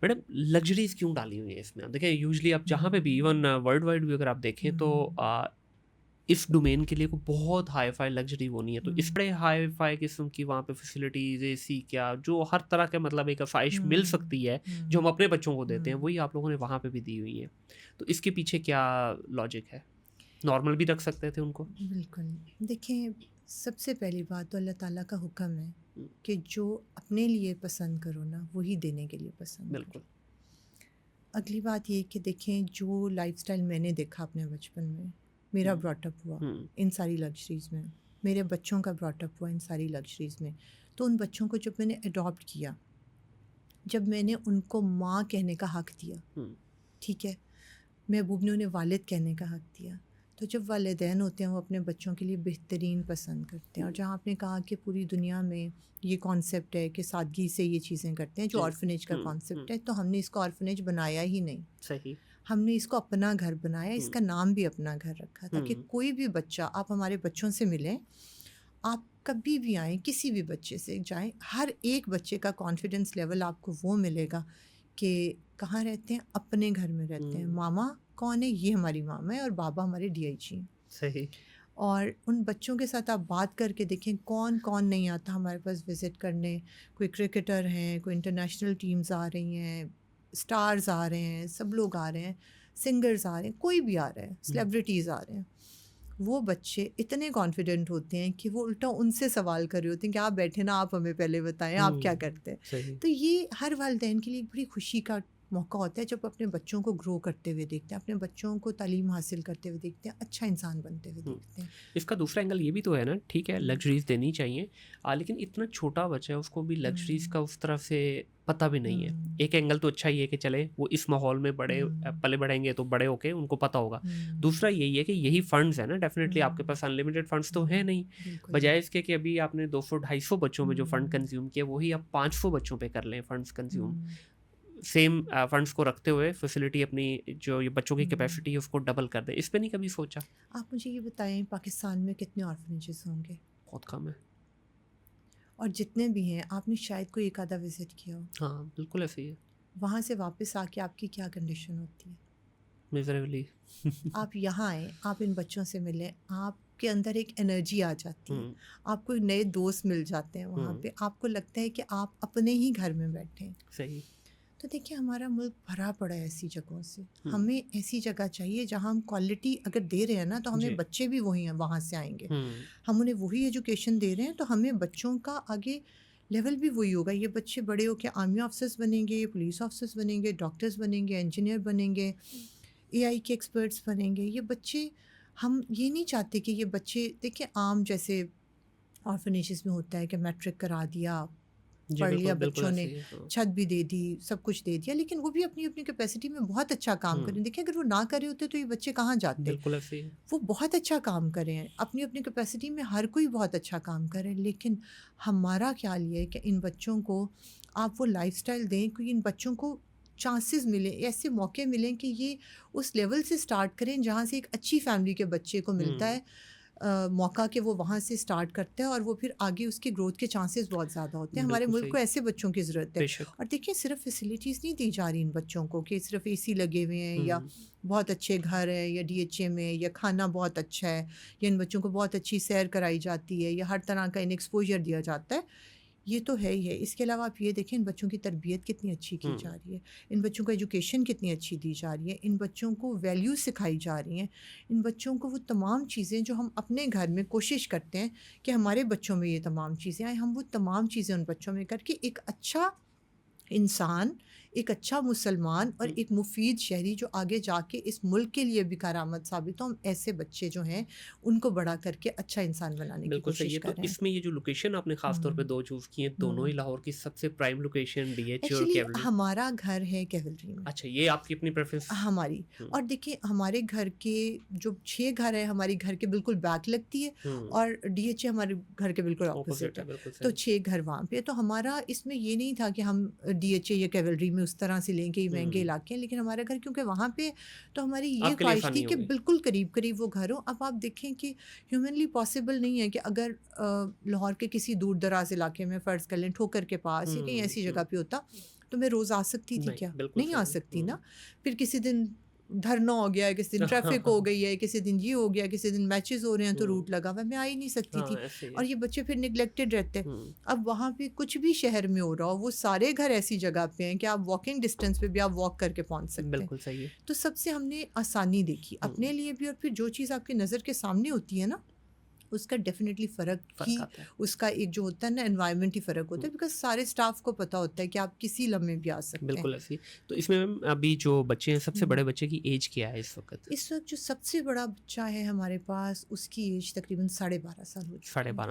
Madam luxuries کیوں ڈالی ہوئی ہیں اس میں؟ دیکھیں یوزلی آپ جہاں پہ بھی ایون ورلڈ وائڈ بھی اگر آپ دیکھیں تو اس ڈومین کے لیے کوئی بہت ہائی فائی لگژری وہ نہیں ہے، تو اس بڑے ہائی فائی قسم کی وہاں پہ فیسلٹیز، اے سی، کیا جو ہر طرح کے مطلب ایک آسائش مل سکتی ہے جو ہم اپنے بچوں کو دیتے ہیں، وہی آپ لوگوں نے وہاں پہ بھی دی ہوئی ہے. تو اس کے پیچھے کیا لاجک ہے؟ نارمل بھی رکھ سکتے تھے ان کو. بالکل. دیکھیں سب سے پہلی بات تو اللہ تعالیٰ کا حکم ہے کہ جو اپنے لیے پسند کرو نا وہی دینے کے لیے پسند کرو. بالکل. اگلی بات یہ کہ دیکھیں جو لائف سٹائل میں نے دیکھا اپنے بچپن میں، میرا براٹ اپ ہوا ان ساری لگژریز میں، میرے بچوں کا براٹ اپ ہوا ان ساری لگژریز میں، تو ان بچوں کو جب میں نے اڈاپٹ کیا، جب میں نے ان کو ماں کہنے کا حق دیا، ٹھیک ہے، محبوب نے انہیں والد کہنے کا حق دیا، تو جب والدین ہوتے ہیں وہ اپنے بچوں کے لیے بہترین پسند کرتے ہیں. اور جہاں آپ نے کہا کہ پوری دنیا میں یہ کانسیپٹ ہے کہ سادگی سے یہ چیزیں کرتے ہیں، جو آرفنیج کا کانسیپٹ ہے، تو ہم نے اس کو آرفنیج بنایا ہی نہیں. صحیح. ہم نے اس کو اپنا گھر بنایا، اس کا نام بھی اپنا گھر رکھا تاکہ کوئی بھی بچہ، آپ ہمارے بچوں سے ملیں، آپ کبھی بھی آئیں، کسی بھی بچے سے جائیں، ہر ایک بچے کا کانفیڈنس لیول آپ کو وہ ملے گا کہ کہاں رہتے ہیں، اپنے گھر میں رہتے ہیں. ماما کون ہے؟ یہ ہماری ماما ہے، اور بابا ہمارے ڈی آئی جی ہیں. صحیح. اور ان بچوں کے ساتھ آپ بات کر کے دیکھیں کون کون نہیں آتا ہمارے پاس وزٹ کرنے. کوئی کرکٹر ہیں، کوئی انٹرنیشنل ٹیمز آ رہی ہیں، اسٹارز آ رہے ہیں، سب لوگ آ رہے ہیں، سنگرز آ رہے ہیں، کوئی بھی آ رہا ہے، سلیبریٹیز آ رہے ہیں. وہ بچے اتنے کانفیڈنٹ ہوتے ہیں کہ وہ الٹا ان سے سوال کر رہے ہوتے ہیں کہ آپ بیٹھے نا، آپ ہمیں پہلے بتائیں آپ کیا کرتے ہیں. صحیح. تو یہ ہر والدین کے لیے ایک بڑی خوشی کا موقع ہوتا ہے جب اپنے بچوں کو گرو کرتے ہوئے دیکھتے ہیں، اپنے بچوں کو تعلیم حاصل کرتے ہوئے دیکھتے ہیں، اچھا انسان بنتے ہوئے دیکھتے ہیں. اس کا دوسرا اینگل یہ بھی تو ہے نا، ٹھیک ہے لگژریز دینی چاہیے، لیکن اتنا چھوٹا بچہ ہے اس کو بھی لگژریز کا اس طرف سے پتہ بھی نہیں ہے. ایک اینگل تو اچھا ہی ہے کہ چلے وہ اس ماحول میں بڑے پلے بڑھیں گے تو بڑے ہو کے ان کو پتہ ہوگا. دوسرا یہی ہے کہ یہی فنڈز ہیں نا، ڈیفینیٹلی آپ کے پاس انلمیٹیڈ فنڈز تو ہیں نہیں، بجائے اس کے کہ ابھی آپ نے 200-250 بچوں میں جو فنڈ کنزیوم کیا وہی آپ 500 بچوں پہ کر لیں فنڈز کنزیوم. سیم فنڈس کو رکھتے ہوئے فیسلٹی اپنی جو یہ بچوں کی کیپیسٹی ہے اس کو ڈبل کر دیں. اس پہ نہیں کبھی سوچا؟ آپ مجھے یہ بتائیں پاکستان میں کتنے آرفنیجز ہوں گے؟ بہت کم ہے. اور جتنے بھی ہیں آپ نے شاید کوئی ایک آدھا وزٹ کیا ہو. ہاں بالکل ایسے ہی ہے. وہاں سے واپس آ کے آپ کی کیا کنڈیشن ہوتی ہے؟ میزریبلی. آپ یہاں آئیں، آپ ان بچوں سے ملیں، آپ کے اندر ایک انرجی آ جاتی ہے، آپ کو نئے دوست مل جاتے ہیں وہاں پہ، آپ کو لگتا ہے کہ آپ اپنے ہی گھر میں بیٹھے ہیں. صحیح. تو دیکھیں ہمارا ملک بھرا پڑا ہے ایسی جگہوں سے. ہمیں ایسی جگہ چاہیے جہاں ہم کوالٹی اگر دے رہے ہیں نا تو ہمیں بچے بھی وہی ہیں، وہاں سے آئیں گے. ہم انہیں وہی ایجوکیشن دے رہے ہیں تو ہمیں بچوں کا آگے لیول بھی وہی ہوگا. یہ بچے بڑے ہو کے آرمی آفسرز بنیں گے، پولیس آفسرز بنیں گے، ڈاکٹرز بنیں گے، انجینئر بنیں گے، اے آئی کے ایکسپرٹس بنیں گے. یہ بچے، ہم یہ نہیں چاہتے کہ یہ بچے دیکھیں عام جیسے آرفنیجز میں ہوتا ہے کہ میٹرک کرا دیا، پڑھ لیا بچوں نے، چھت بھی دے دی، سب کچھ دے دیا، لیکن وہ بھی اپنی اپنی کیپیسٹی میں بہت اچھا کام کریں. دیکھیں اگر وہ نہ کرے ہوتے تو یہ بچے کہاں جاتے. بالکل ایسے ہی. وہ بہت اچھا کام کریں اپنی اپنی کیپیسٹی میں، ہر کوئی بہت اچھا کام کرے. لیکن ہمارا خیال یہ ہے کہ ان بچوں کو آپ وہ لائف سٹائل دیں کہ ان بچوں کو چانسز ملیں، ایسے موقع ملیں کہ یہ اس لیول سے سٹارٹ کریں جہاں سے ایک اچھی فیملی کے بچے کو ملتا ہے موقع کہ وہ وہاں سے سٹارٹ کرتا ہے، اور وہ پھر آگے اس کی گروتھ کے چانسز بہت زیادہ ہوتے ہیں. ہمارے ملک کو ایسے بچوں کی ضرورت ہے. اور دیکھیں صرف فیسلٹیز نہیں دی جا رہی ان بچوں کو کہ صرف اے سی لگے ہوئے ہیں یا بہت اچھے گھر ہیں یا ڈی ایچ اے میں یا کھانا بہت اچھا ہے یا ان بچوں کو بہت اچھی سیر کرائی جاتی ہے یا ہر طرح کا ان ایکسپوجر دیا جاتا ہے. یہ تو ہے ہی ہے. اس کے علاوہ آپ یہ دیکھیں ان بچوں کی تربیت کتنی اچھی کی جا رہی ہے، ان بچوں کو ایجوکیشن کتنی اچھی دی جا رہی ہے، ان بچوں کو ویلیوز سکھائی جا رہی ہیں، ان بچوں کو وہ تمام چیزیں جو ہم اپنے گھر میں کوشش کرتے ہیں کہ ہمارے بچوں میں یہ تمام چیزیں آئیں، ہم وہ تمام چیزیں ان بچوں میں کر کے ایک اچھا انسان، ایک اچھا مسلمان اور ایک مفید شہری جو آگے جا کے اس ملک کے لیے بھی کارآمد ثابت ہو. ہم ایسے بچے جو ہیں ان کو بڑا کر کے اچھا انسان بنانے کی کوشش کر رہے ہیں. اس میں یہ جو لوکیشن آپ نے خاص طور پہ 2 چوز کی ہیں، دونوں ہی لاہور کی سب سے پرائم لوکیشن ڈی ایچ اور کیولری. ہمارا گھر ہے کیولری میں. اچھا، یہ آپ کی اپنی پریفرنس ہماری. اور دیکھیں ہمارے گھر کے جو 6 گھر ہیں ہمارے گھر کے بالکل بیک لگتی ہے، اور ڈی ایچ اے ہمارے گھر کے بالکل اپوزٹ ہے، تو 6 گھر وہاں پہ. تو ہمارا اس میں یہ نہیں تھا کہ ہم ڈی ایچ اے یا کیولری میں اس طرح سے لیں گے مہنگے علاقے ہیں، لیکن ہمارا گھر کیونکہ وہاں پہ تو ہماری یہ خواہش تھی کہ بالکل قریب قریب وہ گھر ہو. اب آپ دیکھیں کہ ہیومنلی پاسبل نہیں ہے کہ اگر لاہور کے کسی دور دراز علاقے میں فرض کر لیں ٹھوکر کے پاس یا کہیں ایسی جگہ پہ ہوتا تو میں روز آ سکتی تھی نہیں، کیا؟ بالکل نہیں آ صحیح۔ سکتی نا۔ پھر کسی دن دھرنا ہو گیا ہے، کسی دن ٹریفک ہو گئی ہے، کسی دن یہ ہو گیا، کسی دن میچز ہو رہے ہیں تو روٹ لگا ہوا ہے، میں آ ہی نہیں سکتی ہاں تھی۔ ایسے ہی اور ہے۔ یہ بچے پھر نگلیکٹڈ رہتے ہیں۔ ہوں، اب وہاں پہ کچھ بھی شہر میں ہو رہا ہو، وہ سارے گھر ایسی جگہ پہ ہیں کہ آپ واکنگ ڈسٹینس پہ بھی آپ واک کر کے پہنچ سکتے ہیں۔ بالکل صحیح ہے۔ تو سب سے ہم نے آسانی دیکھی اپنے لیے بھی، اور پھر جو چیز آپ کی نظر کے سامنے ہوتی ہے نا، اس کا ڈیفینیٹلی فرق ہی، فرق آتا ہے۔ اس کا ایک جو ہوتا ہے نا انوائرمنٹ ہی فرق ہوتا ہے، بیکاز سارے اسٹاف کو پتہ ہوتا ہے کہ آپ کسی لمحے بھی آ سکتے ہیں۔ بالکل ایسی۔ تو اس میں میم ابھی جو بچے ہیں، سب سے بڑے بچے کی ایج کیا ہے اس وقت؟ اس وقت جو سب سے بڑا بچہ ہے ہمارے پاس، اس کی ایج تقریباً 12.5 سال ہو چکی ہے۔ 12.5